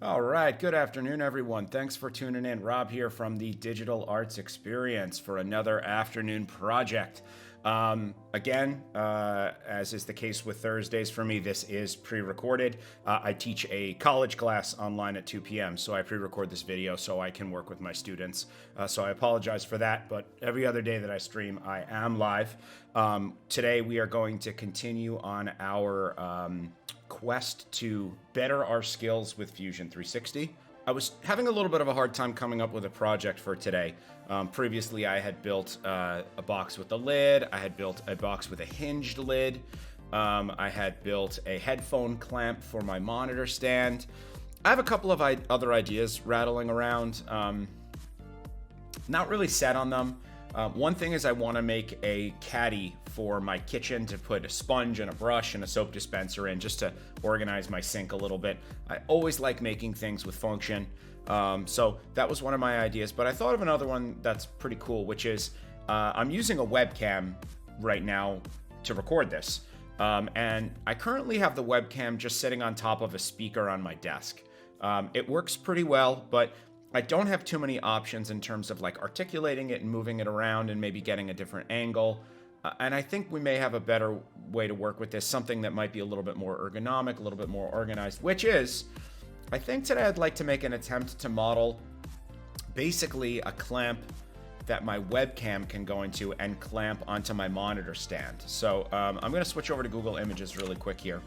All right, good afternoon, everyone. Thanks for tuning in. Rob here from the Digital Arts Experience for another afternoon project. As is the case with Thursdays for me, this is pre-recorded. I teach a college class online at 2 p.m., so I pre-record this video so I can work with my students. So I apologize for that, but every other day that I stream, I am live. Today, we are going to continue on our quest to better our skills with Fusion360. I was having a little bit of a hard time coming up with a project for today. Previously, I had built a box with a lid. I had built a box with a hinged lid. I had built a headphone clamp for my monitor stand. I have a couple of other ideas rattling around. Not really set on them. One thing is I want to make a caddy for my kitchen to put a sponge and a brush and a soap dispenser in, just to organize my sink a little bit. I always like making things with function. So that was one of my ideas, but I thought of another one that's pretty cool, which is I'm using a webcam right now to record this. And I currently have the webcam just sitting on top of a speaker on my desk. It works pretty well, but I don't have too many options in terms of like articulating it and moving it around and maybe getting a different angle. And I think we may have a better way to work with this, something that might be a little bit more ergonomic, a little bit more organized, which is, I think today I'd like to make an attempt to model basically a clamp that my webcam can go into and clamp onto my monitor stand. So I'm going to switch over to Google Images really quick here.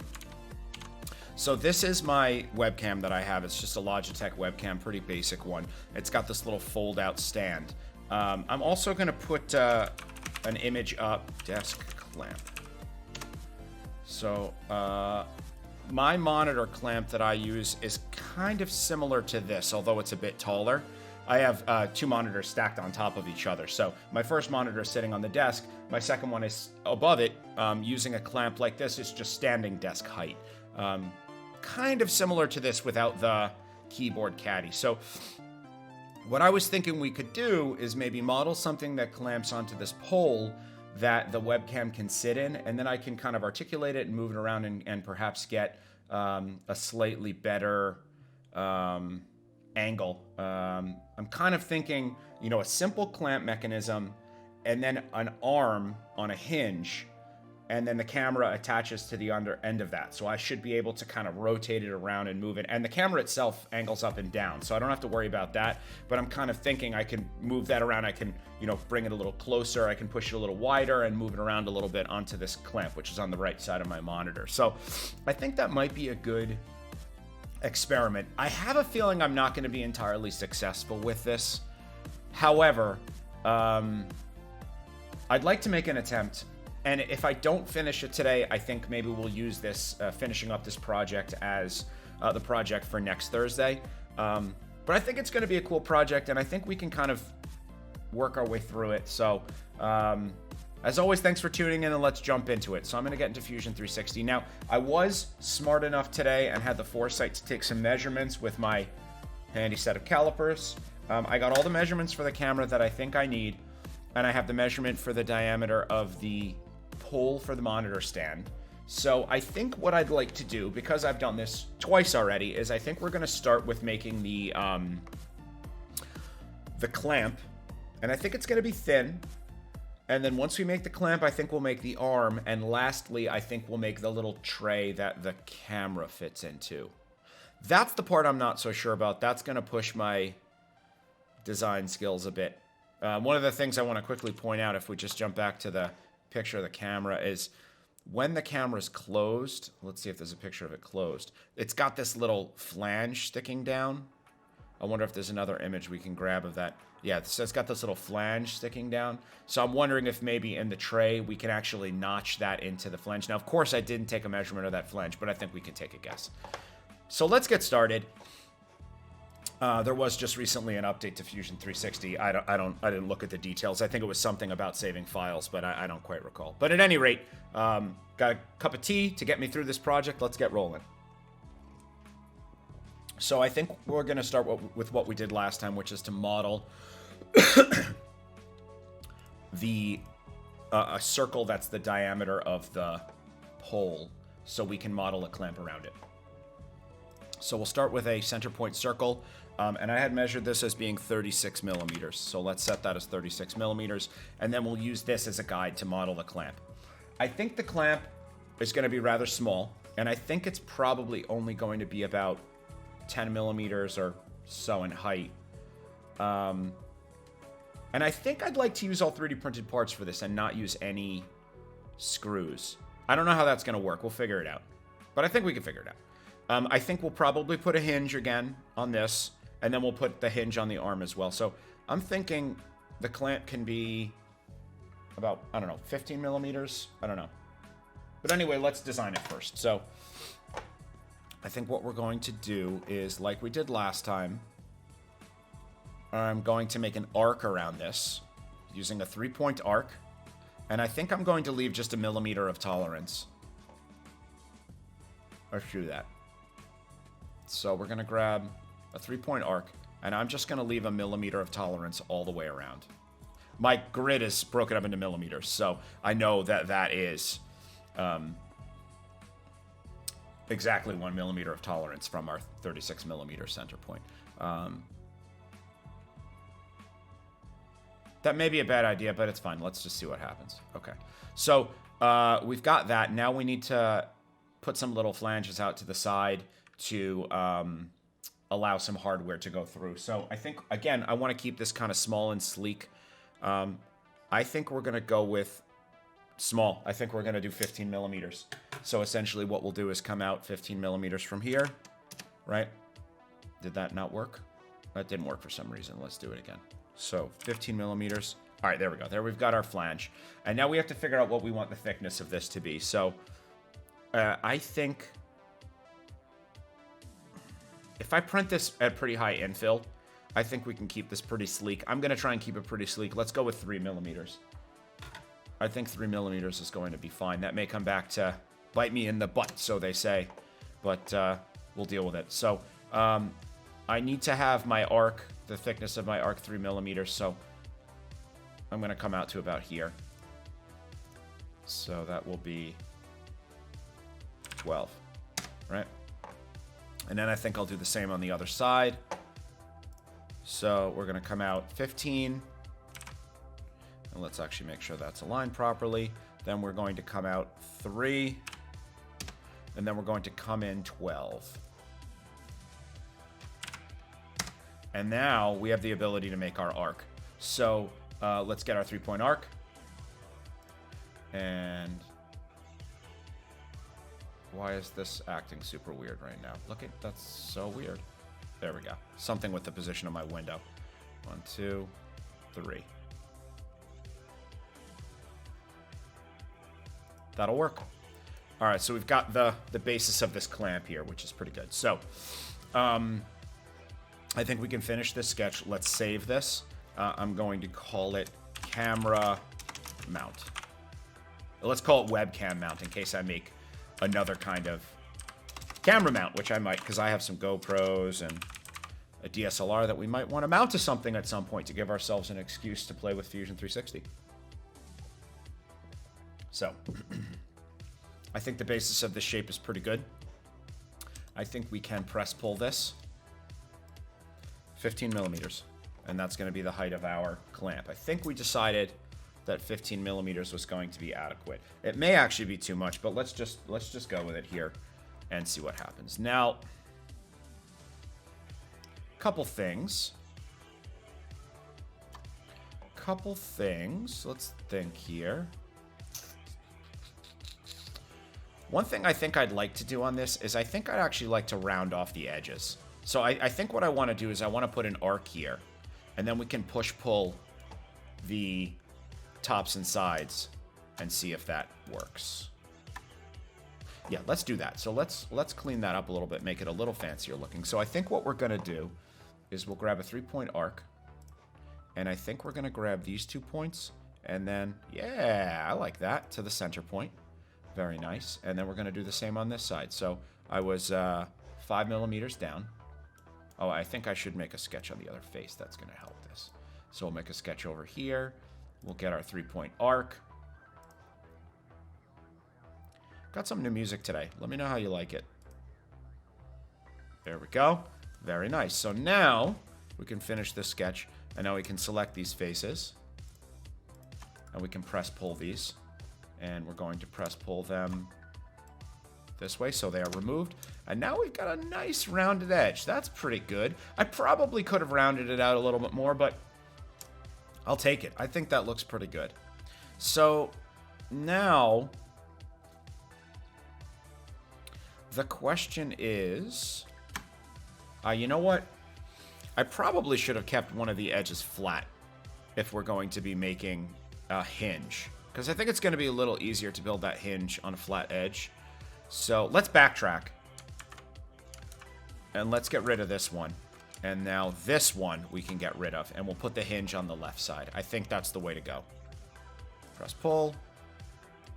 So this is my webcam that I have. It's just a Logitech webcam, pretty basic one. It's got this little fold-out stand. I'm also going to put an image up, desk clamp. So my monitor clamp that I use is kind of similar to this, although it's a bit taller. I have two monitors stacked on top of each other. So my first monitor is sitting on the desk. My second one is above it. Using a clamp like this is just standing desk height. Kind of similar to this without the keyboard caddy. So what I was thinking we could do is maybe model something that clamps onto this pole that the webcam can sit in, and then I can kind of articulate it and move it around and perhaps get a slightly better angle. I'm kind of thinking, a simple clamp mechanism and then an arm on a hinge, and then the camera attaches to the under end of that. So I should be able to kind of rotate it around and move it. And the camera itself angles up and down, so I don't have to worry about that. But I'm kind of thinking I can move that around. I can, bring it a little closer. I can push it a little wider and move it around a little bit onto this clamp, which is on the right side of my monitor. So I think that might be a good experiment. I have a feeling I'm not going to be entirely successful with this. However, I'd like to make an attempt. And if I don't finish it today, I think maybe we'll use this, finishing up this project as the project for next Thursday. But I think it's going to be a cool project, and I think we can kind of work our way through it. So, as always, thanks for tuning in, and let's jump into it. So I'm going to get into Fusion360. Now, I was smart enough today and had the foresight to take some measurements with my handy set of calipers. I got all the measurements for the camera that I think I need, and I have the measurement for the diameter of the pole for the monitor stand. So I think what I'd like to do, because I've done this twice already, is I think we're going to start with making the clamp, and I think it's going to be thin. And then once we make the clamp, I think we'll make the arm, and lastly, I think we'll make the little tray that the camera fits into. That's the part I'm not so sure about. That's going to push my design skills a bit. One of the things I want to quickly point out, if we just jump back to the picture of the camera, is when the camera's closed, let's see if there's a picture of it closed, it's got this little flange sticking down. I wonder if there's another image we can grab of that. Yeah, so it's got this little flange sticking down. So I'm wondering if maybe in the tray we can actually notch that into the flange. Now, of course, I didn't take a measurement of that flange, but I think we can take a guess. So let's get started. There was just recently an update to Fusion360. I didn't look at the details. I think it was something about saving files, but I don't quite recall. But at any rate, got a cup of tea to get me through this project. Let's get rolling. So I think we're going to start with what we did last time, which is to model a circle that's the diameter of the pole, so we can model a clamp around it. So we'll start with a center point circle. And I had measured this as being 36 millimeters. So let's set that as 36 millimeters. And then we'll use this as a guide to model the clamp. I think the clamp is going to be rather small. And I think it's probably only going to be about 10 millimeters or so in height. And I think I'd like to use all 3D printed parts for this and not use any screws. I don't know how that's going to work. We'll figure it out. But I think we can figure it out. I think we'll probably put a hinge again on this. And then we'll put the hinge on the arm as well. So I'm thinking the clamp can be about, I don't know, 15 millimeters. I don't know. But anyway, let's design it first. So I think what we're going to do is, like we did last time, I'm going to make an arc around this using a 3-point arc. And I think I'm going to leave just a millimeter of tolerance. Let's do that. So we're going to grab a 3-point arc, and I'm just going to leave a millimeter of tolerance all the way around. My grid is broken up into millimeters, so I know that that is exactly 1 millimeter of tolerance from our 36 millimeter center point. That may be a bad idea, but it's fine. Let's just see what happens. Okay, so we've got that. Now we need to put some little flanges out to the side to allow some hardware to go through. So I think, again, I want to keep this kind of small and sleek. I think we're going to go with small. I think we're going to do 15 millimeters. So essentially what we'll do is come out 15 millimeters from here, right? Did that not work? That didn't work for some reason. Let's do it again. So 15 millimeters. All right, there we go. There we've got our flange. And now we have to figure out what we want the thickness of this to be. So I think if I print this at pretty high infill, I think we can keep this pretty sleek. I'm going to try and keep it pretty sleek. Let's go with 3 millimeters. I think 3 millimeters is going to be fine. That may come back to bite me in the butt, so they say. But we'll deal with it. So I need to have my arc, the thickness of my arc, 3 millimeters. So I'm going to come out to about here. So that will be 12, right? And then I think I'll do the same on the other side. So we're going to come out 15. And let's actually make sure that's aligned properly. Then we're going to come out 3. And then we're going to come in 12. And now we have the ability to make our arc. So let's get our 3-point arc. And why is this acting super weird right now? Look at, that's so weird. There we go. Something with the position of my window. 1, 2, 3. That'll work. All right, so we've got the basis of this clamp here, which is pretty good. So I think we can finish this sketch. Let's save this. I'm going to call it camera mount. Let's call it webcam mount in case I make another kind of camera mount, which I might, because I have some GoPros and a DSLR that we might want to mount to something at some point to give ourselves an excuse to play with Fusion360. So I think the basis of this shape is pretty good. I think we can press pull this 15 millimeters, and that's going to be the height of our clamp. I think we decided that 15 millimeters was going to be adequate. It may actually be too much, but let's just go with it here and see what happens. Now, couple things. Let's think here. One thing I think I'd like to do on this is I think I'd actually like to round off the edges. So I think what I want to do is I want to put an arc here, and then we can push-pull the tops and sides and see if that works. Yeah, let's do that. So let's clean that up a little bit, make it a little fancier looking. So I think what we're going to do is we'll grab a 3-point arc, and I think we're going to grab these 2 points, and then, yeah, I like that, to the center point. Very nice. And then we're going to do the same on this side. So I was 5 millimeters down. Oh, I think I should make a sketch on the other face. That's going to help this. So we'll make a sketch over here. We'll get our 3-point arc. Got some new music today. Let me know how you like it. There we go. Very nice. So now we can finish this sketch, and now we can select these faces, and we can press pull these, and we're going to press pull them this way so they are removed. And now we've got a nice rounded edge. That's pretty good. I probably could have rounded it out a little bit more, but I'll take it. I think that looks pretty good. So now the question is, you know what? I probably should have kept one of the edges flat if we're going to be making a hinge, because I think it's going to be a little easier to build that hinge on a flat edge. So let's backtrack. And let's get rid of this one. And now this one we can get rid of. And we'll put the hinge on the left side. I think that's the way to go. Press pull.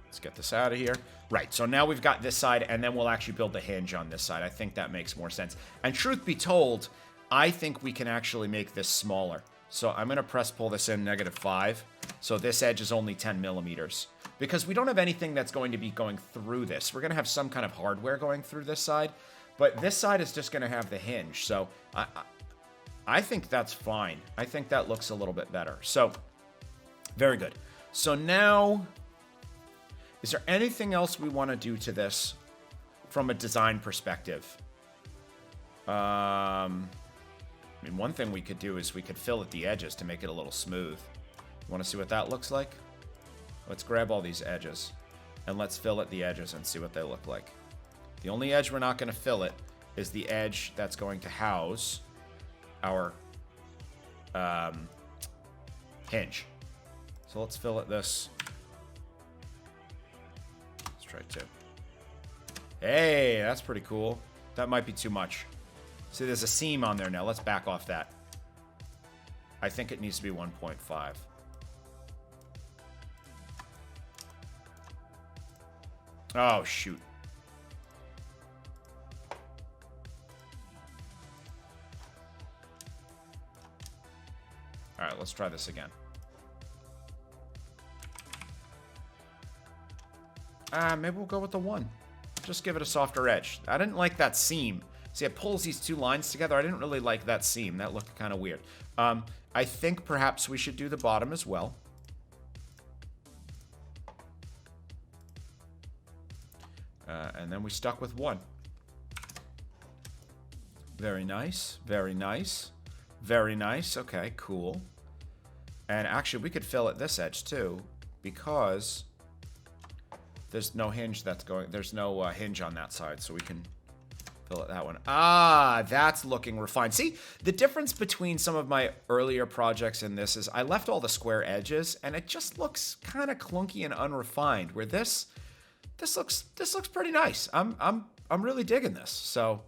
Let's get this out of here. Right, so now we've got this side, and then we'll actually build the hinge on this side. I think that makes more sense. And truth be told, I think we can actually make this smaller. So I'm going to press pull this in -5. So this edge is only 10 millimeters. Because we don't have anything that's going to be going through this. We're going to have some kind of hardware going through this side. But this side is just going to have the hinge. So I think that's fine. I think that looks a little bit better. So, very good. So now, is there anything else we want to do to this from a design perspective? I mean, one thing we could do is we could fill at the edges to make it a little smooth. You want to see what that looks like? Let's grab all these edges, and let's fill at the edges and see what they look like. The only edge we're not going to fill it is the edge that's going to house our hinge. So let's fill it this. Let's try 2. Hey, that's pretty cool. That might be too much. See, there's a seam on there now. Let's back off that. I think it needs to be 1.5. Oh, shoot. All right, let's try this again. Maybe we'll go with the 1. Just give it a softer edge. I didn't like that seam. See, it pulls these two lines together. I didn't really like that seam. That looked kind of weird. I think perhaps we should do the bottom as well. And then we stuck with 1. Very nice. Very nice. Very nice. Okay, cool. And actually, we could fill at this edge too, because there's no hinge that's going. There's no hinge on that side, so we can fill at that one. Ah, that's looking refined. See, the difference between some of my earlier projects and this is I left all the square edges, and it just looks kind of clunky and unrefined. Where this looks pretty nice. I'm really digging this. So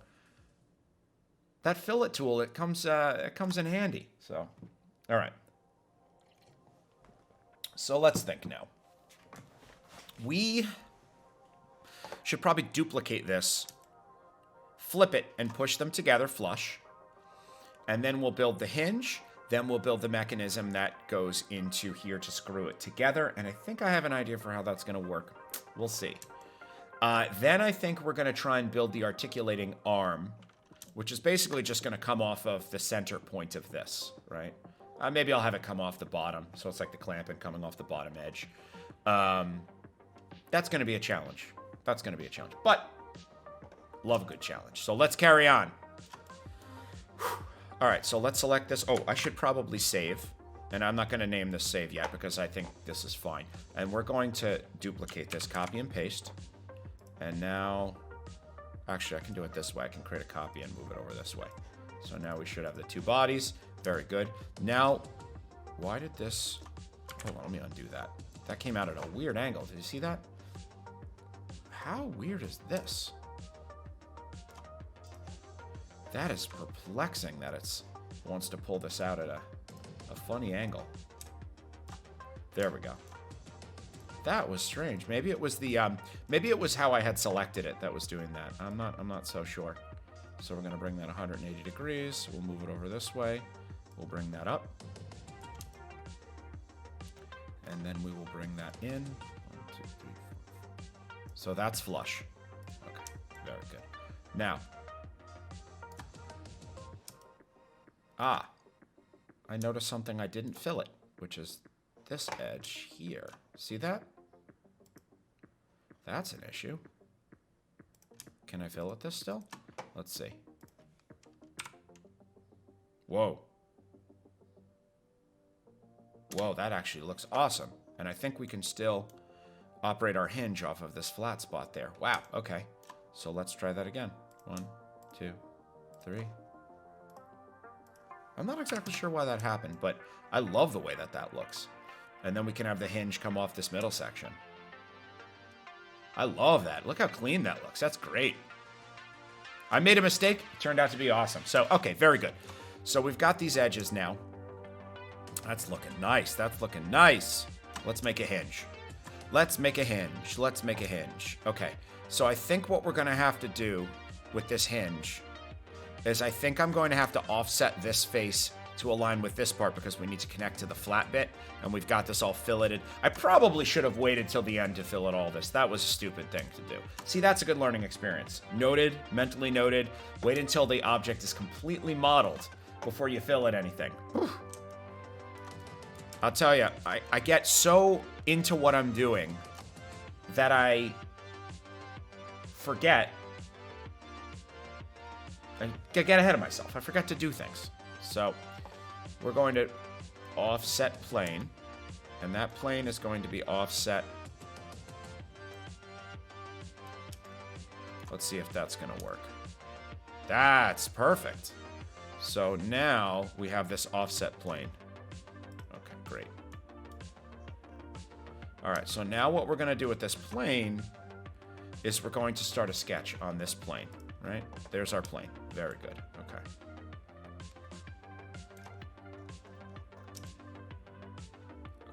that fillet tool, it comes in handy. So, all right. So let's think now. We should probably duplicate this, flip it, and push them together flush. And then we'll build the hinge. Then we'll build the mechanism that goes into here to screw it together. And I think I have an idea for how that's going to work. We'll see. Then I think we're going to try and build the articulating arm, which is basically just going to come off of the center point of this, right? Maybe I'll have it come off the bottom, so it's like the clamping coming off the bottom edge. That's going to be a challenge. That's going to be a challenge. But, love a good challenge. So let's carry on. All right, so let's select this. Oh, I should probably save. And I'm not going to name this save yet because I think this is fine. And we're going to duplicate this, copy and paste. And now, actually, I can do it this way. I can create a copy and move it over this way. So now we should have the two bodies. Very good. Now, why did this... Hold on, let me undo that. That came out at a weird angle. Did you see that? How weird is this? That is perplexing that it wants to pull this out at a funny angle. There we go. That was strange. Maybe it was the maybe it was how I had selected it that was doing that. I'm not so sure. So we're going to bring that 180 degrees. We'll move it over this way. We'll bring that up. And then we will bring that in. 1, 2, 3, 4. So that's flush. Okay, very good. Now, Ah, I noticed something I didn't fillet, which is this edge here. See that? That's an issue. Can I fillet this still? Let's see. Whoa. Whoa, that actually looks awesome. And I think we can still operate our hinge off of this flat spot there. Wow, okay. So let's try that again. 1, 2, 3. I'm not exactly sure why that happened, but I love the way that that looks. And then we can have the hinge come off this middle section. I love that. Look how clean that looks. That's great. I made a mistake. It turned out to be awesome. So, okay, very good. So we've got these edges now. That's looking nice. That's looking nice. Let's make a hinge. Let's make a hinge. Let's make a hinge. Okay, so I think what we're going to have to do with this hinge is I think I'm going to have to offset this face to align with this part because we need to connect to the flat bit, and we've got this all filleted. I probably should have waited till the end to fillet all this. That was a stupid thing to do. See, that's a good learning experience. Noted, mentally noted. Wait until the object is completely modeled before you fillet anything. Whew. I'll tell you, I get so into what I'm doing that I forget. I get ahead of myself. I forget to do things. So we're going to offset plane, and that plane is going to be offset. Let's see if that's going to work. That's perfect. So now we have this offset plane. Okay, great. All right, so now what we're going to do with this plane is we're going to start a sketch on this plane, right? There's our plane. Very good. Okay.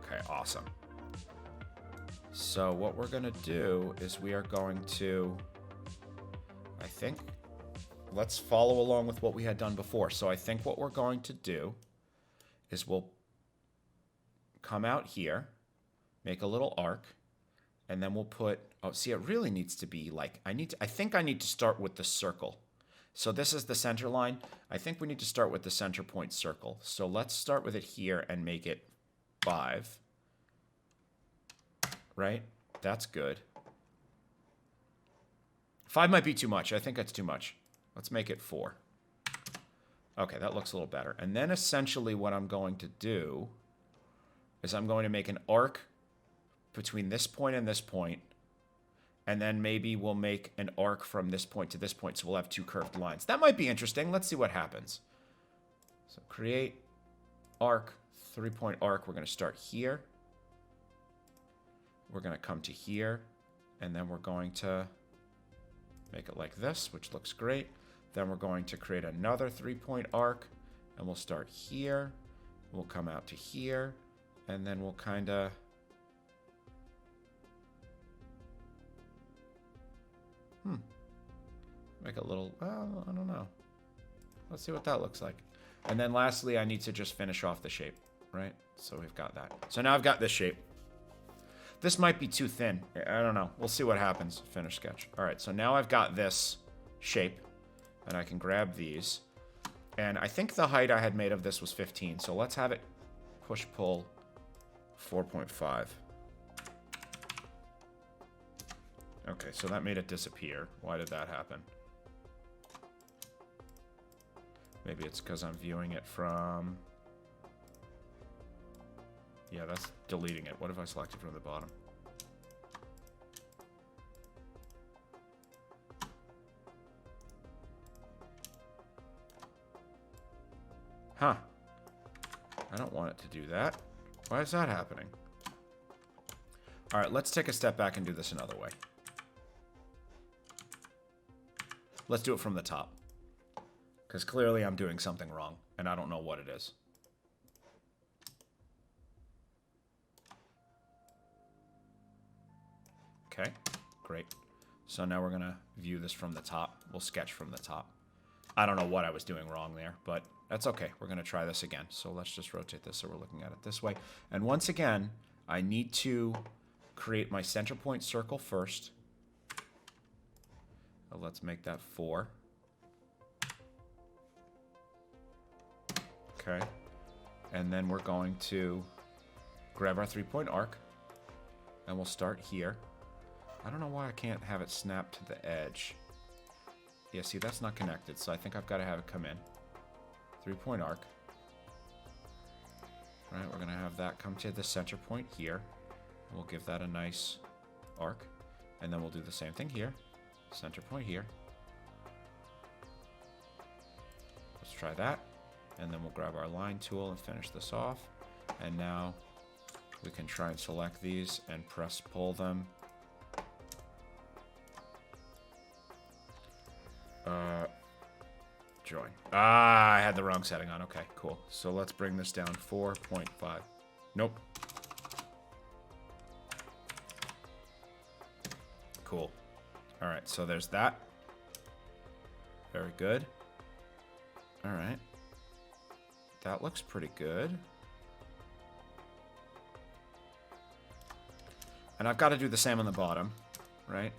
Okay, awesome. So what we're going to do is we are going to, I think, let's follow along with what we had done before. So I think what we're going to do is we'll come out here, make a little arc, and then we'll put, oh, see, it really needs to be like, I think I need to start with the circle. So this is the center line. I think we need to start with the center point circle. So let's start with it here and make it 5. Right? That's good. 5 might be too much. I think that's too much. Let's make it 4. Okay, that looks a little better. And then essentially what I'm going to do is I'm going to make an arc between this point and this point, and then maybe we'll make an arc from this point to this point, so we'll have 2 curved lines. That might be interesting. Let's see what happens. So create arc, 3-point arc. We're going to start here. We're going to come to here, and then we're going to make it like this, which looks great. Then we're going to create another 3-point arc, and we'll start here. We'll come out to here, and then we'll kind of... make a little, well, I don't know. Let's see what that looks like. And then lastly, I need to just finish off the shape, right? So we've got that. So now I've got this shape. This might be too thin. I don't know. We'll see what happens. Finish sketch. All right, so now I've got this shape, and I can grab these. And I think the height I had made of this was 15, so let's have it push-pull 4.5. Okay, so that made it disappear. Why did that happen? Maybe it's because I'm viewing it from... Yeah, that's deleting it. What if I selected from the bottom? Huh. I don't want it to do that. Why is that happening? All right, let's take a step back and do this another way. Let's do it from the top. Because clearly I'm doing something wrong, and I don't know what it is. Okay, great. So now we're going to view this from the top. We'll sketch from the top. I don't know what I was doing wrong there, but that's okay. We're going to try this again. So let's just rotate this so we're looking at it this way. And once again, I need to create my center point circle first. Let's make that 4. Okay. And then we're going to grab our 3-point arc. And we'll start here. I don't know why I can't have it snap to the edge. Yeah, see, that's not connected, so I think I've got to have it come in. 3-point arc. All right, we're going to have that come to the center point here. We'll give that a nice arc. And then we'll do the same thing here. Center point here. Let's try that. And then we'll grab our line tool and finish this off. And now we can try and select these and press pull them. Join. Ah, I had the wrong setting on. Okay, cool. So let's bring this down 4.5. Nope. Cool. All right, so there's that. Very good. All right. That looks pretty good. And I've got to do the same on the bottom, right?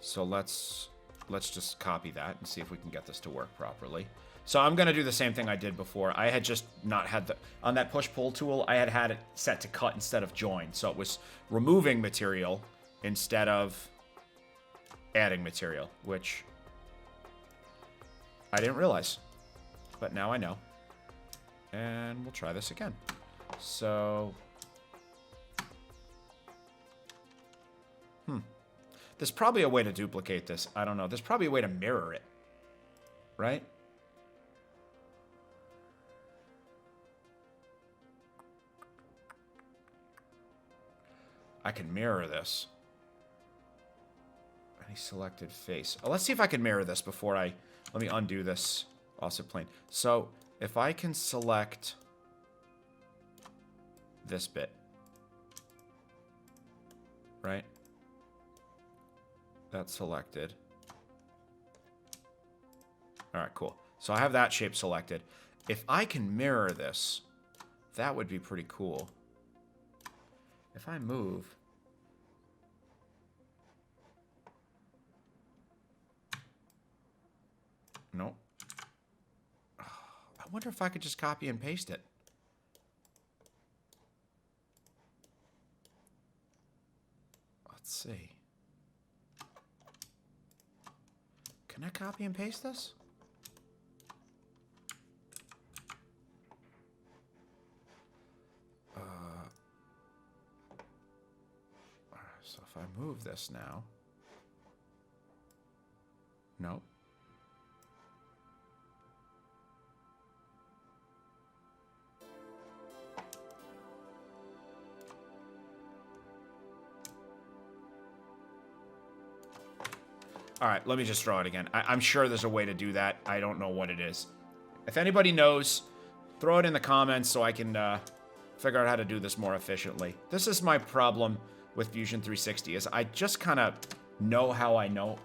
So let's just copy that and see if we can get this to work properly. So I'm going to do the same thing I did before. I had just not had the... On that push-pull tool, I had it set to cut instead of join. So it was removing material instead of adding material, which I didn't realize. But now I know. And we'll try this again. So... There's probably a way to duplicate this. I don't know. There's probably a way to mirror it. Right? I can mirror this. Any selected face. Oh, let's see if I can mirror this before I... Let me undo this offset plane. So, if I can select this bit. Right? That's selected. Alright, cool. So I have that shape selected. If I can mirror this, that would be pretty cool. If I move... Nope. I wonder if I could just copy and paste it. Let's see. Can I copy and paste this? So if I move this now... Nope. All right, let me just draw it again. I'm sure there's a way to do that. I don't know what it is. If anybody knows, throw it in the comments so I can figure out how to do this more efficiently. This is my problem with Fusion360 is I just kind of know how I know.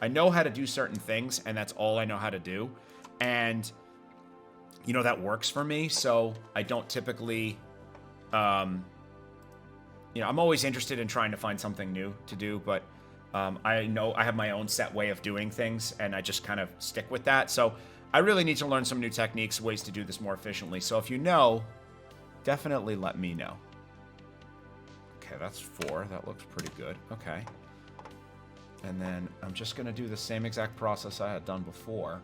I know how to do certain things, and that's all I know how to do. And, you know, that works for me, so I don't typically... you know, I'm always interested in trying to find something new to do, but... I know I have my own set way of doing things, and I just kind of stick with that. So I really need to learn some new techniques, ways to do this more efficiently. So if you know, definitely let me know. Okay, that's 4. That looks pretty good. Okay. And then I'm just going to do the same exact process I had done before.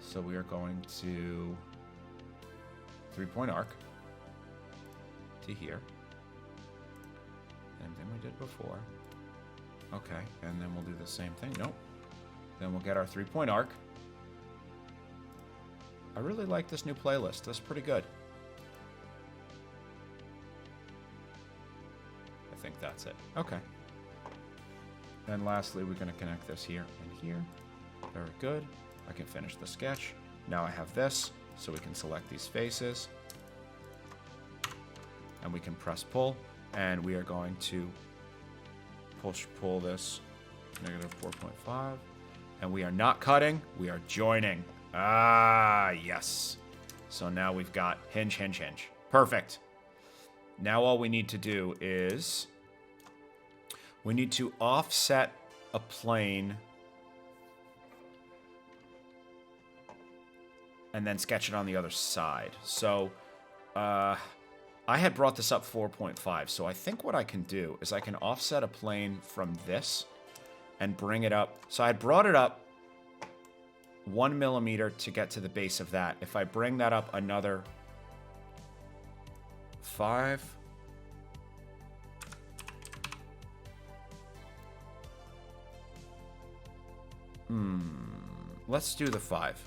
So we are going to 3-point arc to here. And then we did before. Okay, and then we'll do the same thing. Nope. Then we'll get our 3-point arc. I really like this new playlist. That's pretty good. I think that's it. Okay. And lastly, we're going to connect this here and here. Very good. I can finish the sketch. Now I have this, so we can select these faces. And we can press pull, and we are going to pull this -4.5, and we are not cutting, we are joining. Ah, yes. So now we've got hinge, hinge, hinge. Perfect. Now all we need to do is we need to offset a plane and then sketch it on the other side. So I had brought this up 4.5, so I think what I can do is I can offset a plane from this and bring it up. So I had brought it up 1 millimeter to get to the base of that. If I bring that up another 5... Let's do the 5.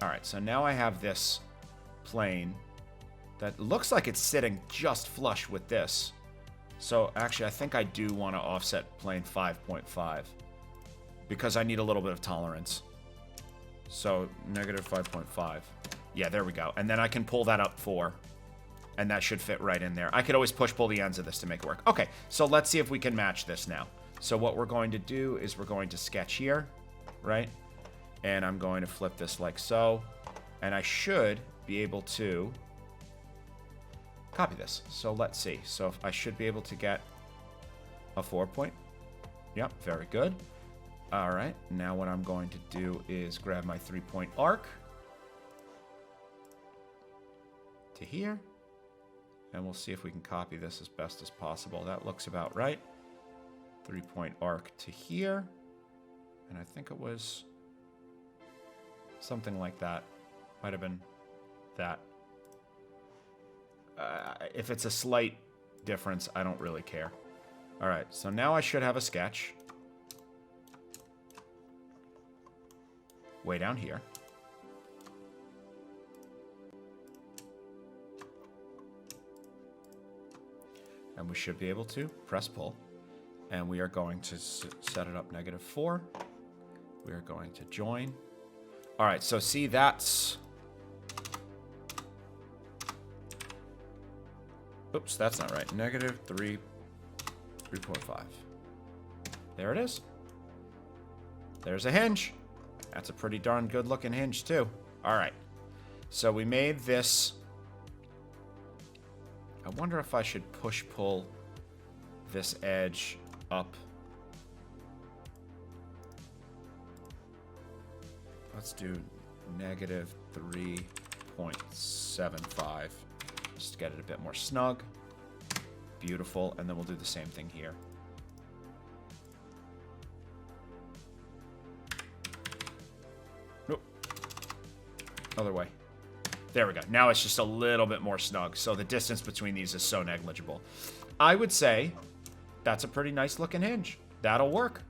Alright, so now I have this plane that looks like it's sitting just flush with this. So actually, I think I do want to offset plane 5.5 because I need a little bit of tolerance. So negative 5.5. Yeah, there we go. And then I can pull that up 4. And that should fit right in there. I could always push-pull the ends of this to make it work. Okay, so let's see if we can match this now. So what we're going to do is we're going to sketch here, right? And I'm going to flip this like so. And I should be able to copy this. So let's see. So if I should be able to get a 4 point. Yep, very good. All right, now what I'm going to do is grab my 3-point arc to here. And we'll see if we can copy this as best as possible. That looks about right. 3-point arc to here. And I think it was something like that. Might have been that. If it's a slight difference, I don't really care. All right, so now I should have a sketch. Way down here. And we should be able to press pull. And we are going to set it up -4. We are going to join. All right, so see, that's... Oops, that's not right. -3.5. There it is. There's a hinge. That's a pretty darn good looking hinge too. All right. So we made this. I wonder if I should push-pull this edge up. Let's do -3.75. Just to get it a bit more snug. Beautiful. And then we'll do the same thing here. Nope. Other way. There we go. Now it's just a little bit more snug. So the distance between these is so negligible. I would say that's a pretty nice looking hinge. That'll work.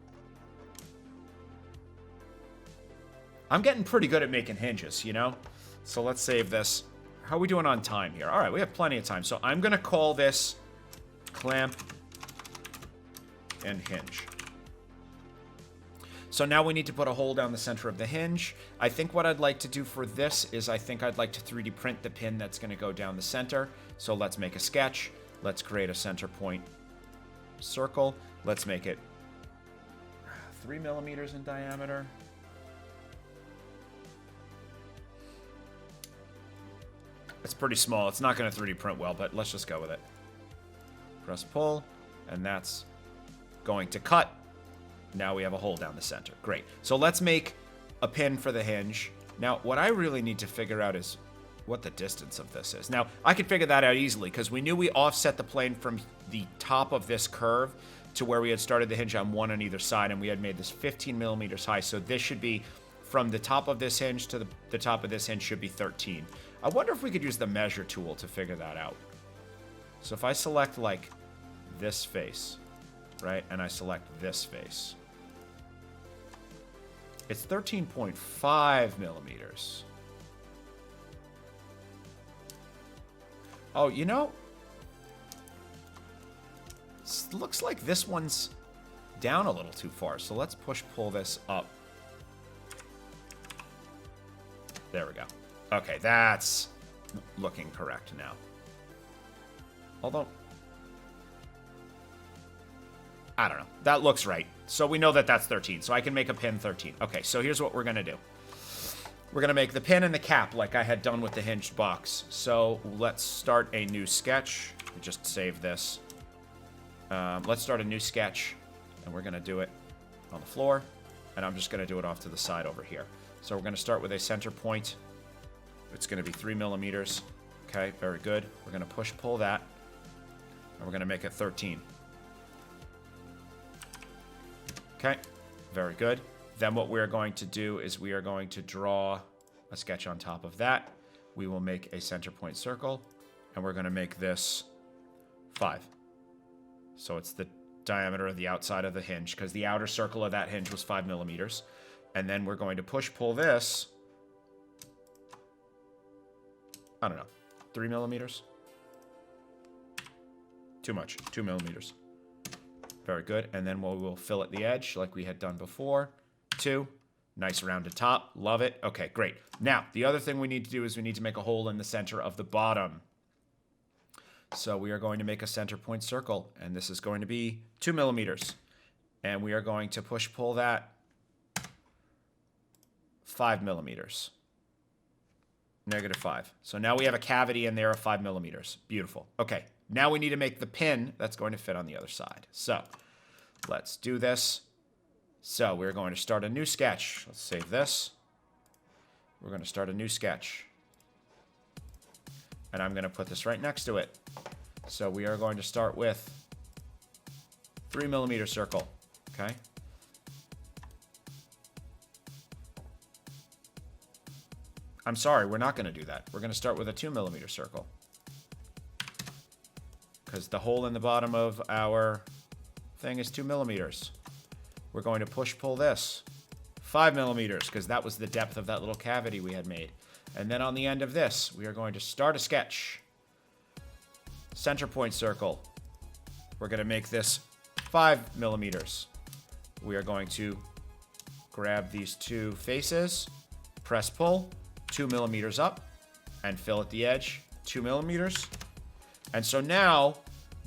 I'm getting pretty good at making hinges, you know? So let's save this. How are we doing on time here? All right, we have plenty of time. So I'm going to call this clamp and hinge. So now we need to put a hole down the center of the hinge. I think what I'd like to do for this is I think I'd like to 3D print the pin that's going to go down the center. So let's make a sketch. Let's create a center point circle. Let's make it 3 millimeters in diameter. It's pretty small. It's not going to 3D print well, but let's just go with it. Press pull, and that's going to cut. Now we have a hole down the center. Great. So let's make a pin for the hinge. Now, what I really need to figure out is what the distance of this is. Now, I could figure that out easily because we knew we offset the plane from the top of this curve to where we had started the hinge on one on either side, and we had made this 15 millimeters high. So this should be from the top of this hinge to the top of this hinge should be 13. I wonder if we could use the measure tool to figure that out. So if I select like this face, right, and I select this face, it's 13.5 millimeters. Oh, you know, it looks like this one's down a little too far. So let's pull this up. There we go. Okay, that's looking correct now. Although, I don't know. That looks right. So we know that that's 13. So I can make a pin 13. Okay, so here's what we're going to do. We're going to make the pin and the cap like I had done with the hinged box. So let's start a new sketch. Just save this. Let's start a new sketch. And we're going to do it on the floor. And I'm just going to do it off to the side over here. So we're going to start with a center point. It's going to be 3 millimeters. Okay, very good. We're going to push pull that, and we're going to make it 13. Okay, very good. Then what we're going to do is we are going to draw a sketch on top of that. We will make a center point circle, and we're going to make this 5. So it's the diameter of the outside of the hinge, because the outer circle of that hinge was 5 millimeters. And then we're going to push pull this, I don't know, 3 millimeters? Too much, 2 millimeters. Very good. And then we'll fillet the edge like we had done before. 2. Nice rounded top. Love it. Okay, great. Now, the other thing we need to do is we need to make a hole in the center of the bottom. So we are going to make a center point circle, and this is going to be 2 millimeters. And we are going to push pull that 5 millimeters. -5. So now we have a cavity in there of 5 millimeters. Beautiful. Okay, now we need to make the pin that's going to fit on the other side. So let's do this. So we're going to start a new sketch. Let's save this. We're going to start a new sketch. And I'm going to put this right next to it. So we are going to start with 3 millimeter circle. Okay. I'm sorry, we're not going to do that. We're going to start with a 2 millimeter circle, because the hole in the bottom of our thing is 2 millimeters. We're going to push pull this 5 millimeters, because that was the depth of that little cavity we had made. And then on the end of this, we are going to start a sketch. Center point circle. We're going to make this 5 millimeters. We are going to grab these two faces, press pull, 2 millimeters up, and fillet the edge, 2 millimeters. And so now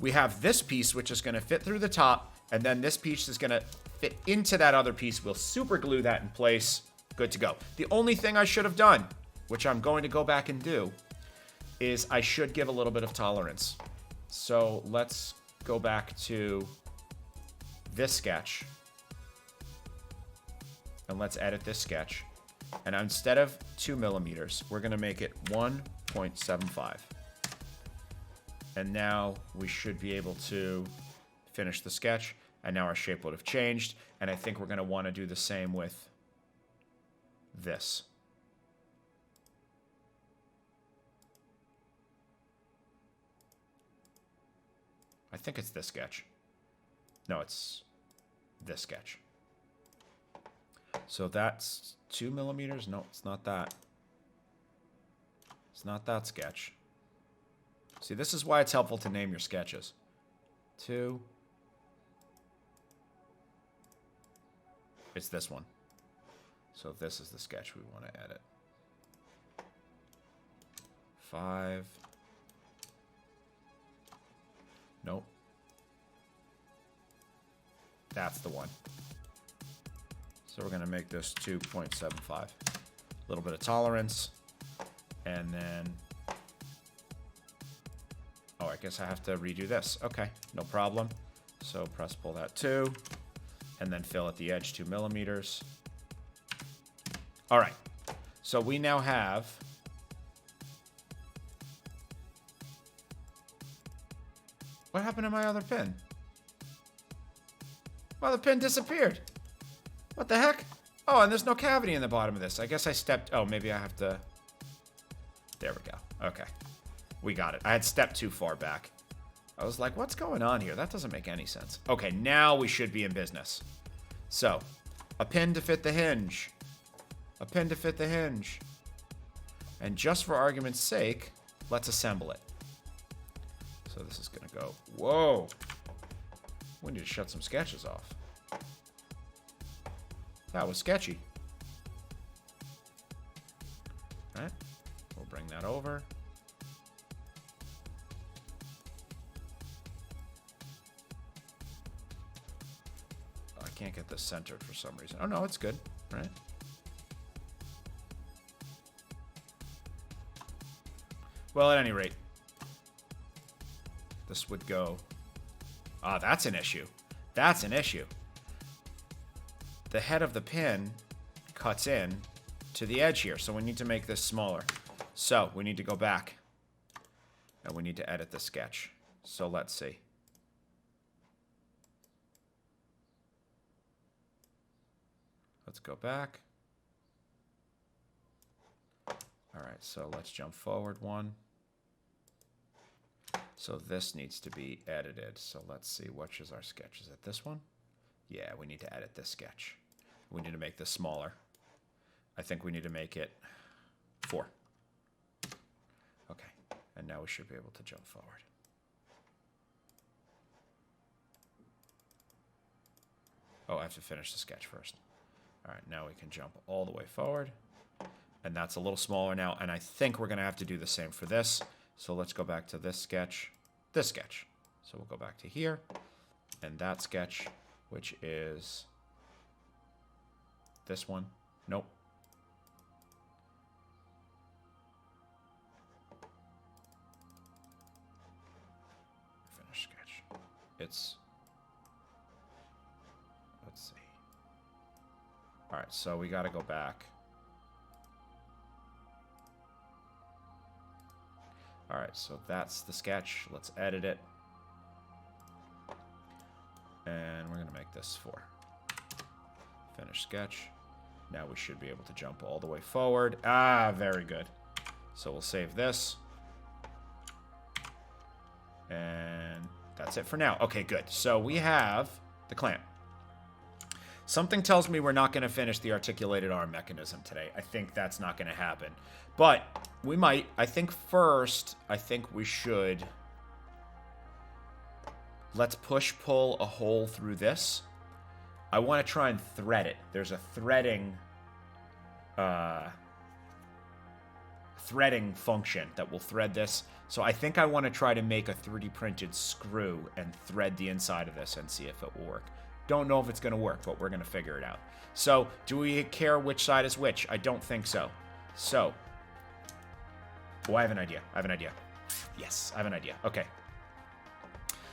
we have this piece, which is going to fit through the top, and then this piece is going to fit into that other piece. We'll super glue that in place. Good to go. The only thing I should have done, which I'm going to go back and do, is I should give a little bit of tolerance. So let's go back to this sketch, and let's edit this sketch. And instead of 2 millimeters, we're going to make it 1.75. And now we should be able to finish the sketch. And now our shape would have changed. And I think we're going to want to do the same with this. I think it's this sketch. No, it's this sketch. So that's 2 millimeters. No, it's not that. It's not that sketch. See, this is why it's helpful to name your sketches. 2. It's this one. So this is the sketch we want to edit. 5. Nope. That's the one. So we're going to make this 2.75. A little bit of tolerance. And then... oh, I guess I have to redo this. Okay, no problem. So press pull that 2. And then fill at the edge 2 millimeters. All right. So we now have... what happened to my other pin? Well, the pin disappeared. What the heck? Oh, and there's no cavity in the bottom of this. I guess I stepped... oh, maybe I have to... there we go. Okay. We got it. I had stepped too far back. I was like, what's going on here? That doesn't make any sense. Okay, now we should be in business. So, a pin to fit the hinge. A pin to fit the hinge. And just for argument's sake, let's assemble it. So this is going to go... whoa! We need to shut some sketches off. That was sketchy. All right. We'll bring that over. Oh, I can't get this centered for some reason. Oh, no, it's good. All right. Well, at any rate, this would go... ah, that's an issue. That's an issue. The head of the pin cuts in to the edge here. So we need to make this smaller. So we need to go back. And we need to edit the sketch. So let's see. Let's go back. All right, so let's jump forward one. So this needs to be edited. So let's see, which is our sketch? Is it this one? Yeah, we need to edit this sketch. We need to make this smaller. I think we need to make it 4. Okay, and now we should be able to jump forward. Oh, I have to finish the sketch first. All right, now we can jump all the way forward. And that's a little smaller now. And I think we're going to have to do the same for this. So let's go back to this sketch. This sketch. So we'll go back to here. And that sketch, which is this one. Nope. Finish sketch. It's... Let's see. All right, so we got to go back. All right, so that's the sketch. Let's edit it. And we're going to make this 4. Finish sketch. Now we should be able to jump all the way forward. Ah, very good. So we'll save this. And that's it for now. Okay, good. So we have the clamp. Something tells me we're not going to finish the articulated arm mechanism today. I think that's not going to happen. But we might. I think first, I think we should... Let's push-pull a hole through this. I want to try and thread it. There's a threading function that will thread this. So I think I want to try to make a 3D printed screw and thread the inside of this and see if it will work. Don't know if it's going to work, but we're going to figure it out. So, do we care which side is which? I don't think so. So, oh, I have an idea. I have an idea. Yes, I have an idea. Okay.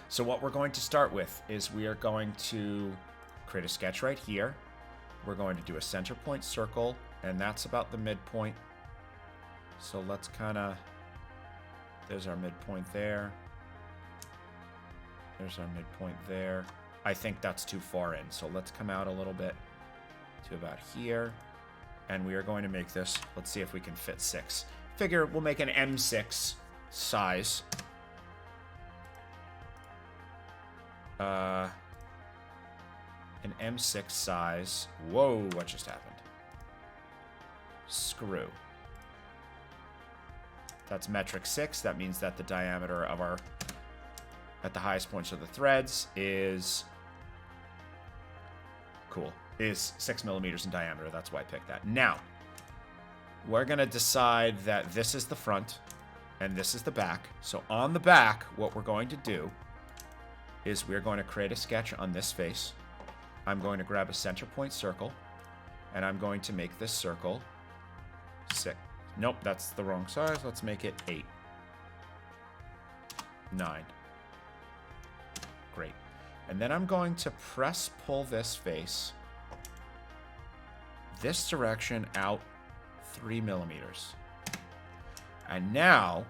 So what we're going to start with is we are going to create a sketch right here. We're going to do a center point circle, and that's about the midpoint. So let's kind of... There's our midpoint there. There's our midpoint there. I think that's too far in, so let's come out a little bit to about here. And we are going to make this, let's see if we can fit 6. Figure we'll make an M6 size. An M6 size. Whoa, what just happened? Screw. That's metric 6. That means that the diameter of our, at the highest points of the threads is... Cool. Is 6 millimeters in diameter. That's why I picked that. Now, we're going to decide that this is the front and this is the back. So on the back, what we're going to do is we're going to create a sketch on this face. I'm going to grab a center point circle, and I'm going to make this circle 6. Nope, that's the wrong size. Let's make it 8. 9. Great. And then I'm going to press pull this face this direction out 3 millimeters. And now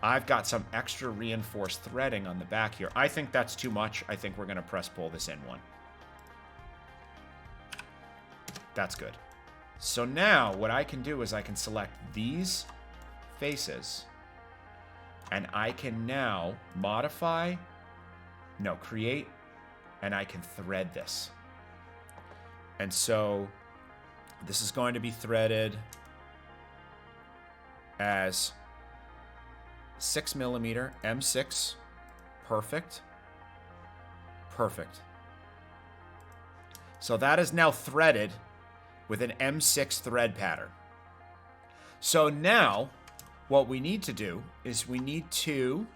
I've got some extra reinforced threading on the back here. I think that's too much. I think we're going to press pull this in 1. That's good. So now what I can do is I can select these faces, and I can now modify, no, create, and I can thread this. And so this is going to be threaded as 6 millimeter M6. Perfect. Perfect. So that is now threaded with an M6 thread pattern. So now what we need to do is we need to,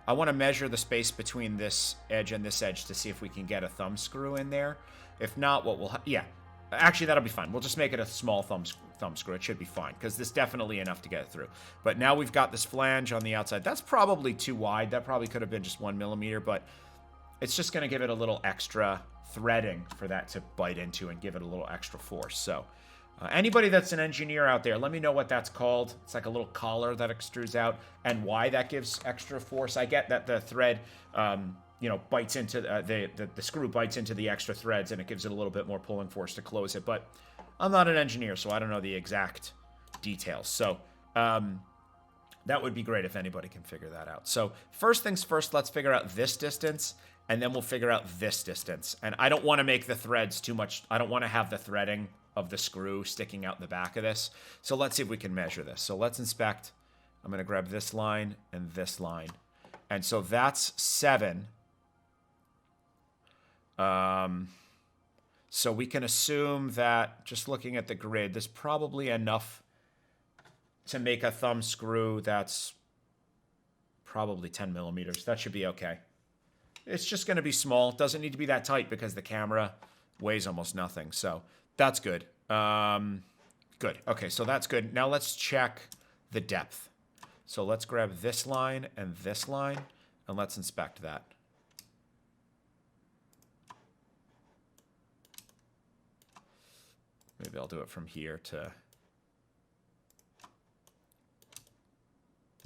I want to measure the space between this edge and this edge to see if we can get a thumb screw in there. If not, what we'll, yeah, actually that'll be fine. We'll just make it a small thumb screw. It should be fine because there's definitely enough to get it through. But now we've got this flange on the outside. That's probably too wide. That probably could have been just 1 millimeter, but it's just going to give it a little extra threading for that to bite into and give it a little extra force. So Anybody that's an engineer out there, let me know what that's called. It's like a little collar that extrudes out, and why that gives extra force. I get that the thread, bites into the screw bites into the extra threads, and it gives it a little bit more pulling force to close it. But I'm not an engineer, so I don't know the exact details. So that would be great if anybody can figure that out. So first things first, let's figure out this distance, and then we'll figure out this distance. And I don't want to make the threads too much. I don't want to have the threading of the screw sticking out the back of this. So let's see if we can measure this. So let's inspect. I'm going to grab this line and this line. And so that's 7. So we can assume that, just looking at the grid, there's probably enough to make a thumb screw that's probably 10 millimeters. That should be okay. It's just going to be small. It doesn't need to be that tight because the camera weighs almost nothing. So that's good. Good. Okay, so that's good. Now let's check the depth. So let's grab this line, and let's inspect that. Maybe I'll do it from here to...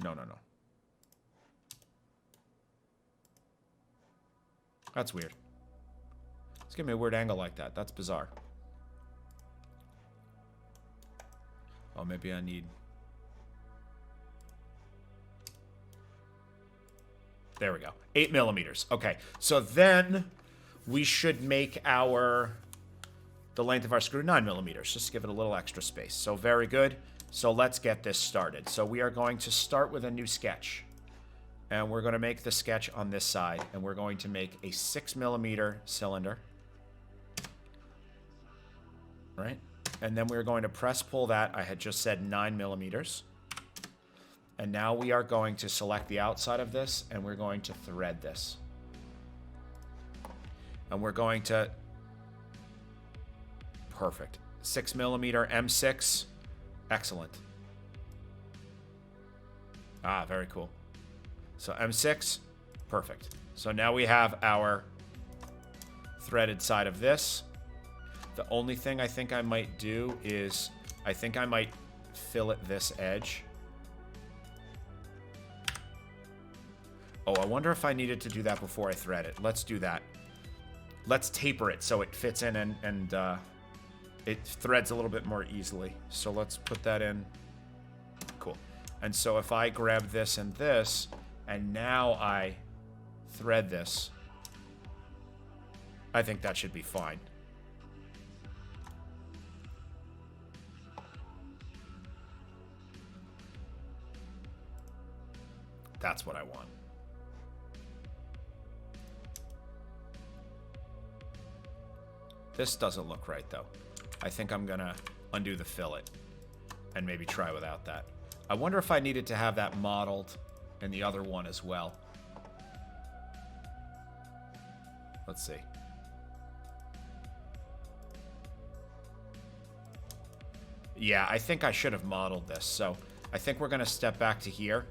No. That's weird. It's giving me a weird angle like that. That's bizarre. Oh, maybe I need... There we go. 8 millimeters. Okay, so then we should make the length of our screw 9 millimeters. Just give it a little extra space. So very good. So let's get this started. So we are going to start with a new sketch. And we're going to make the sketch on this side. And we're going to make a 6 millimeter cylinder. Right? And then we're going to press pull that. I had just said 9 millimeters. And now we are going to select the outside of this, and we're going to thread this. And we're going to... Perfect. 6 millimeter M6. Excellent. Ah, very cool. So M6. Perfect. So now we have our threaded side of this. The only thing I think I might do is, I think I might fillet this edge. Oh, I wonder if I needed to do that before I thread it. Let's do that. Let's taper it so it fits in and it threads a little bit more easily. So let's put that in. Cool. And so if I grab this, and now I thread this, I think that should be fine. That's what I want. This doesn't look right, though. I think I'm going to undo the fillet and maybe try without that. I wonder if I needed to have that modeled in the other one as well. Let's see. Yeah, I think I should have modeled this. So I think we're going to step back to here.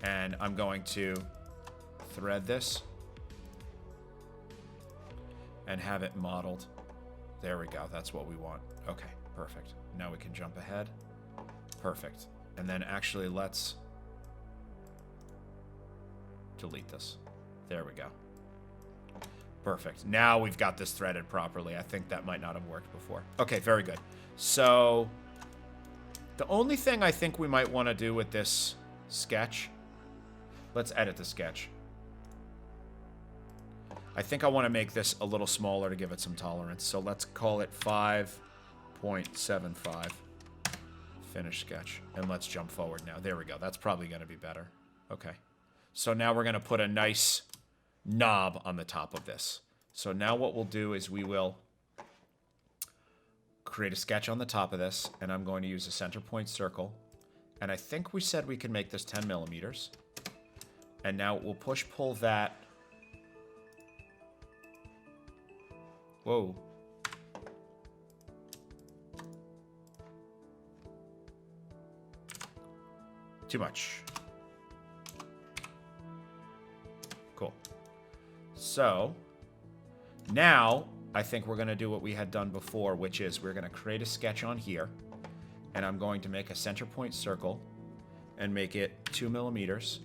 And I'm going to thread this and have it modeled. There we go. That's what we want. Okay, perfect. Now we can jump ahead. Perfect. And then actually let's delete this. There we go. Perfect. Now we've got this threaded properly. I think that might not have worked before. Okay, very good. So the only thing I think we might want to do with this sketch, let's edit the sketch. I think I want to make this a little smaller to give it some tolerance. So let's call it 5.75. Finish sketch. And let's jump forward now. There we go. That's probably going to be better. Okay. So now we're going to put a nice knob on the top of this. So now what we'll do is we will create a sketch on the top of this. And I'm going to use a center point circle. And I think we said we can make this 10 millimeters. And now we'll push-pull that. Whoa. Too much. Cool. So, now I think we're going to do what we had done before, which is we're going to create a sketch on here, and I'm going to make a center point circle and make it 2 millimeters.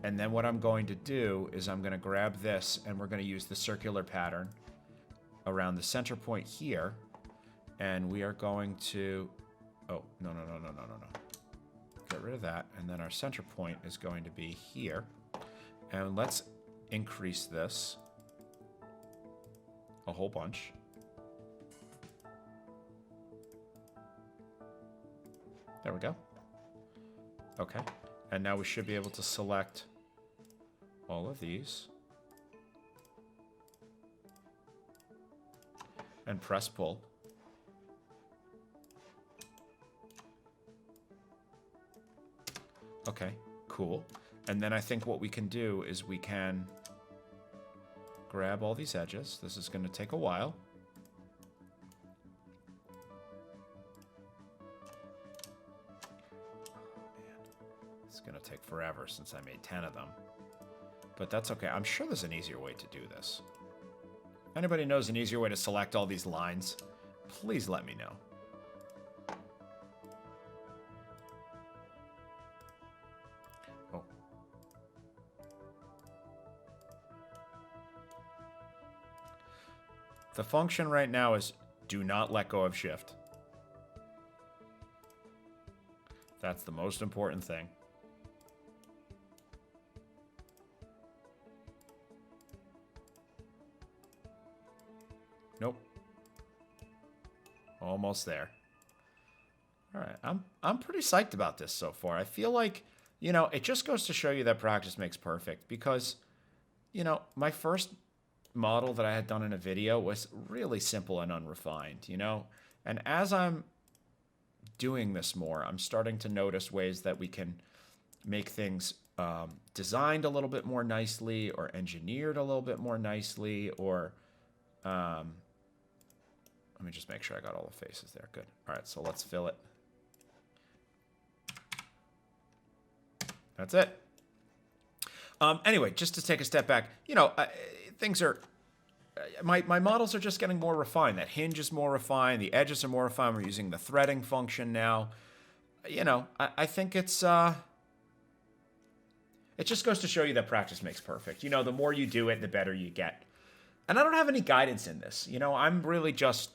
And then what I'm going to do is I'm going to grab this, and we're going to use the circular pattern around the center point here, and we are going to... Oh, no. Get rid of that, and then our center point is going to be here. And let's increase this a whole bunch. There we go. Okay, and now we should be able to select all of these and press pull. Okay, cool. And then I think what we can do is we can grab all these edges. This is going to take a while. Oh, man. It's going to take forever since I made 10 of them. But that's okay. I'm sure there's an easier way to do this. Anybody knows an easier way to select all these lines? Please let me know. The function right now is do not let go of shift. That's the most important thing. Nope. Almost there. All right, I'm pretty psyched about this so far. I feel like, you know, it just goes to show you that practice makes perfect, because, you know, my first model that I had done in a video was really simple and unrefined, you know? And as I'm doing this more, I'm starting to notice ways that we can make things designed a little bit more nicely, or engineered a little bit more nicely, or let me just make sure I got all the faces there. Good. All right, so let's fill it. That's it. Anyway, just to take a step back, you know, things are... My models are just getting more refined. That hinge is more refined. The edges are more refined. We're using the threading function now. You know, I think it's... it just goes to show you that practice makes perfect. You know, the more you do it, the better you get. And I don't have any guidance in this. You know, I'm really just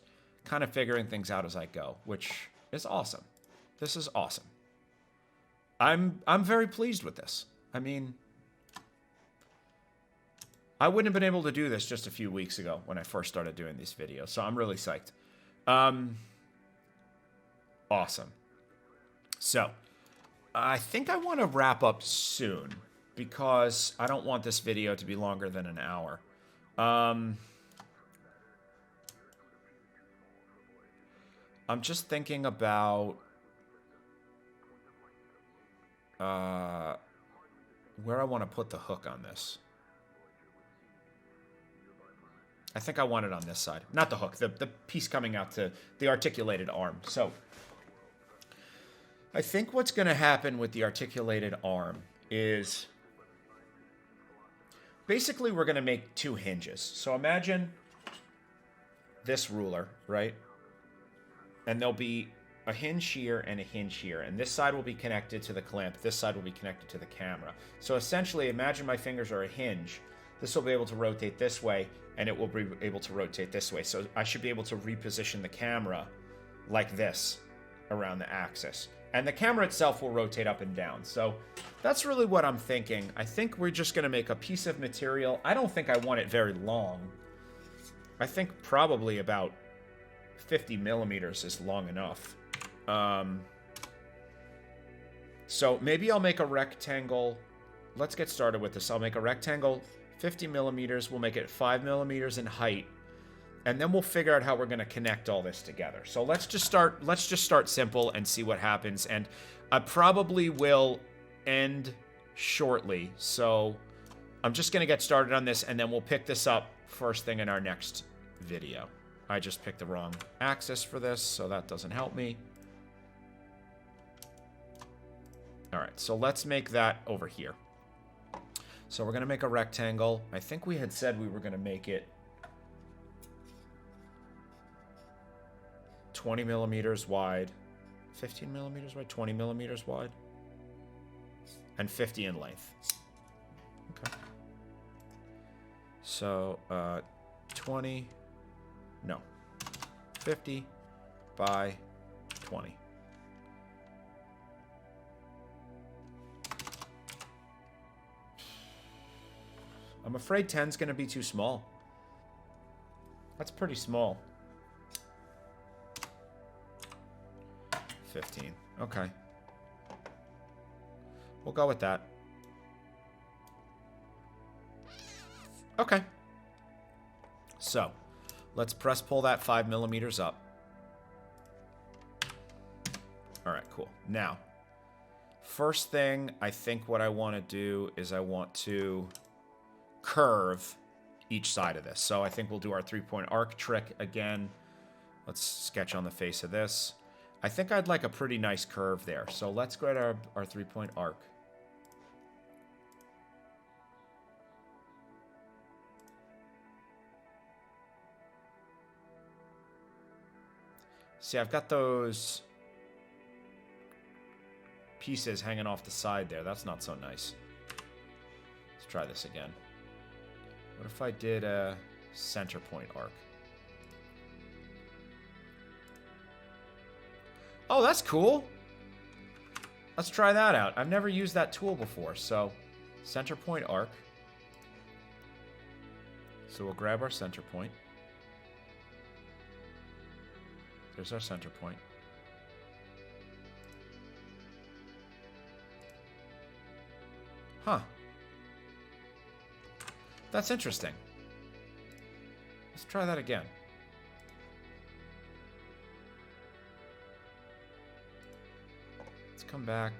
kind of figuring things out as I go, which is awesome. This is awesome. I'm very pleased with this. I mean... I wouldn't have been able to do this just a few weeks ago when I first started doing these videos, so I'm really psyched. Awesome. So, I think I want to wrap up soon, because I don't want this video to be longer than an hour. I'm just thinking about where I want to put the hook on this. I think I want it on this side. Not the hook, the piece coming out to the articulated arm. So, I think what's going to happen with the articulated arm is... basically, we're going to make two hinges. So imagine this ruler, right? And there'll be a hinge here and a hinge here. And this side will be connected to the clamp. This side will be connected to the camera. So essentially, imagine my fingers are a hinge. This will be able to rotate this way, and it will be able to rotate this way. So I should be able to reposition the camera like this around the axis. And the camera itself will rotate up and down. So that's really what I'm thinking. I think we're just going to make a piece of material. I don't think I want it very long. I think probably about 50 millimeters is long enough. So maybe I'll make a rectangle. Let's get started with this. I'll make a rectangle 50 millimeters. We'll make it 5 millimeters in height. And then we'll figure out how we're going to connect all this together. So let's just start simple and see what happens. And I probably will end shortly. So I'm just going to get started on this, and then we'll pick this up first thing in our next video. I just picked the wrong axis for this, so that doesn't help me. All right, so let's make that over here. So we're going to make a rectangle. I think we had said we were going to make it 20 millimeters wide, 15 millimeters wide, 20 millimeters wide, and 50 in length. Okay. So, 20, no, 50 by 20. I'm afraid 10's going to be too small. That's pretty small. 15. Okay. We'll go with that. Okay. So, let's press pull that 5 millimeters up. All right, cool. Now, first thing, I think what I want to do is I want to curve each side of this. So I think we'll do our 3-point arc trick again. Let's sketch on the face of this. I think I'd like a pretty nice curve there. So let's go to our 3-point arc. See, I've got those pieces hanging off the side there. That's not so nice. Let's try this again. What if I did a center point arc? Oh, that's cool. Let's try that out. I've never used that tool before. So, center point arc. So we'll grab our center point. There's our center point. Huh. That's interesting. Let's try that again. Let's come back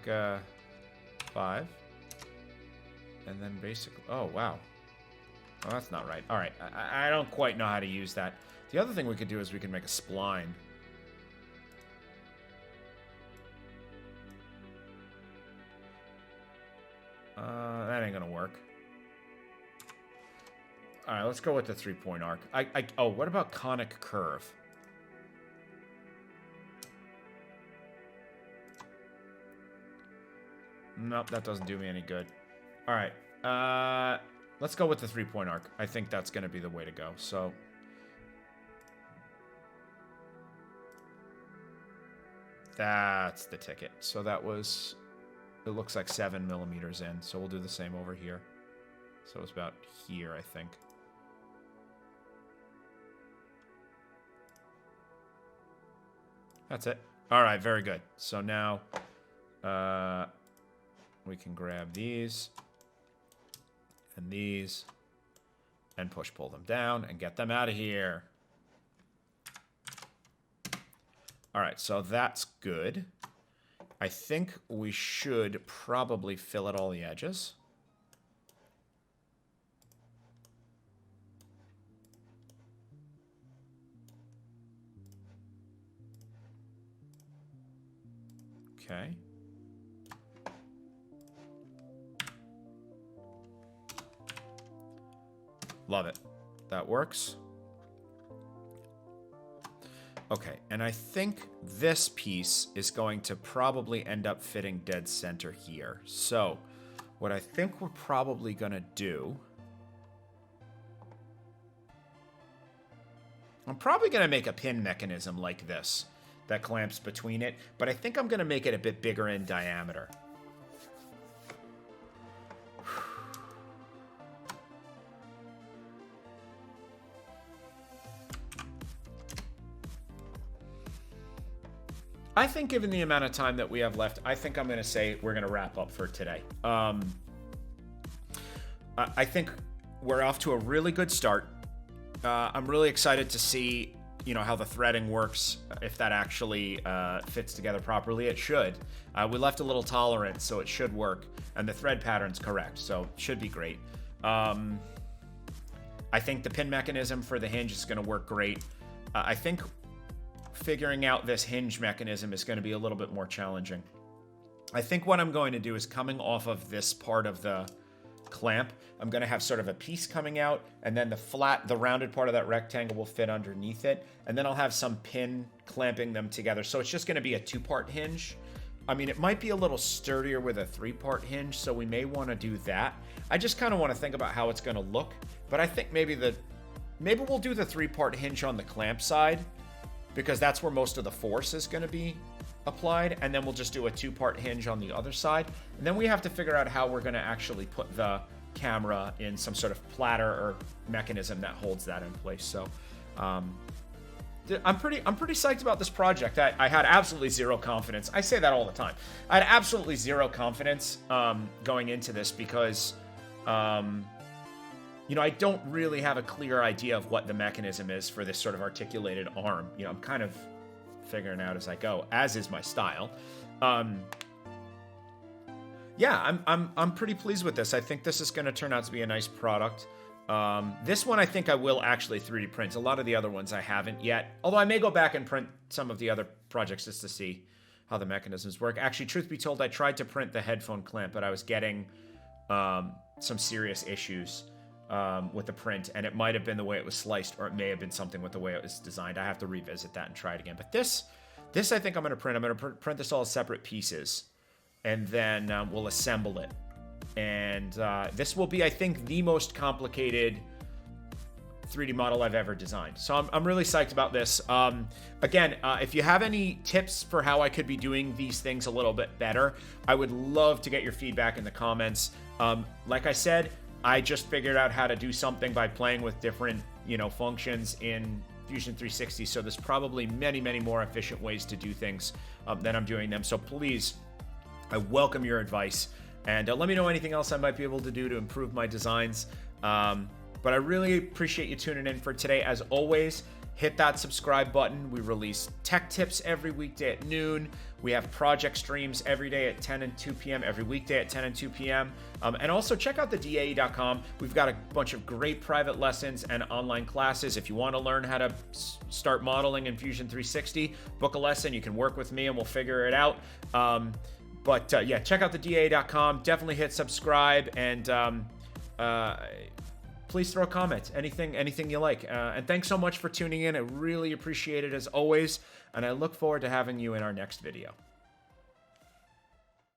5. And then basically... Oh, wow. Oh, that's not right. All right. I don't quite know how to use that. The other thing we could do is we could make a spline. That ain't gonna work. All right, let's go with the 3-point arc. Oh, what about conic curve? Nope, that doesn't do me any good. All right, let's go with the 3-point arc. I think that's gonna be the way to go. So, that's the ticket. So that was, it looks like 7 millimeters in. So we'll do the same over here. So it's about here, I think. That's it. All right, very good. So now we can grab these and push pull them down and get them out of here. All right, so that's good. I think we should probably fill out all the edges. Okay. Love it. That works. Okay, and I think this piece is going to probably end up fitting dead center here. So, what I think we're probably going to do... I'm probably going to make a pin mechanism like this that clamps between it, but I think I'm going to make it a bit bigger in diameter. I think given the amount of time that we have left, I think I'm going to say we're going to wrap up for today. I think we're off to a really good start. I'm really excited to see, you know, how the threading works, if that actually fits together properly. It should. We left a little tolerance, so it should work, and the thread pattern's correct, so it should be great. I think the pin mechanism for the hinge is going to work great. I think figuring out this hinge mechanism is going to be a little bit more challenging. I think what I'm going to do is coming off of this part of the clamp. I'm going to have sort of a piece coming out, and then the rounded part of that rectangle will fit underneath it. And then I'll have some pin clamping them together. So it's just going to be a 2-part hinge. I mean, it might be a little sturdier with a 3-part hinge, so we may want to do that. I just kind of want to think about how it's going to look, but I think maybe we'll do the 3-part hinge on the clamp side, because that's where most of the force is going to be applied, and then we'll just do a 2-part hinge on the other side. And then we have to figure out how we're going to actually put the camera in some sort of platter or mechanism that holds that in place. So I'm pretty psyched about this project. I had absolutely zero confidence. I say that all the time. I had absolutely zero confidence going into this because you know, I don't really have a clear idea of what the mechanism is for this sort of articulated arm. You know, I'm kind of figuring out as I go, as is my style. Yeah, I'm pretty pleased with this. I think this is going to turn out to be a nice product. This one I think I will actually 3D print. A lot of the other ones I haven't yet. Although I may go back and print some of the other projects just to see how the mechanisms work. Actually, truth be told, I tried to print the headphone clamp, but I was getting some serious issues with the print, and it might have been the way it was sliced, or it may have been something with the way it was designed. I have to revisit that and try it again. But this I think I'm going to print. I'm going to print this all as separate pieces, and then we'll assemble it. And this will be, I think, the most complicated 3D model I've ever designed. So I'm really psyched about this. Again, if you have any tips for how I could be doing these things a little bit better, I would love to get your feedback in the comments. Like I said, I just figured out how to do something by playing with different, you know, functions in Fusion360. So there's probably many, many more efficient ways to do things than I'm doing them. So please, I welcome your advice. And let me know anything else I might be able to do to improve my designs. But I really appreciate you tuning in for today. As always, hit that subscribe button. We release tech tips every weekday at noon. We have project streams every day at 10 and 2 p.m., every weekday at 10 and 2 p.m. And also check out the DAE.com. We've got a bunch of great private lessons and online classes. If you want to learn how to start modeling in Fusion360, book a lesson. You can work with me and we'll figure it out. Yeah, check out the DAE.com. Definitely hit subscribe, and please throw a comment, anything you like. And thanks so much for tuning in. I really appreciate it as always, and I look forward to having you in our next video.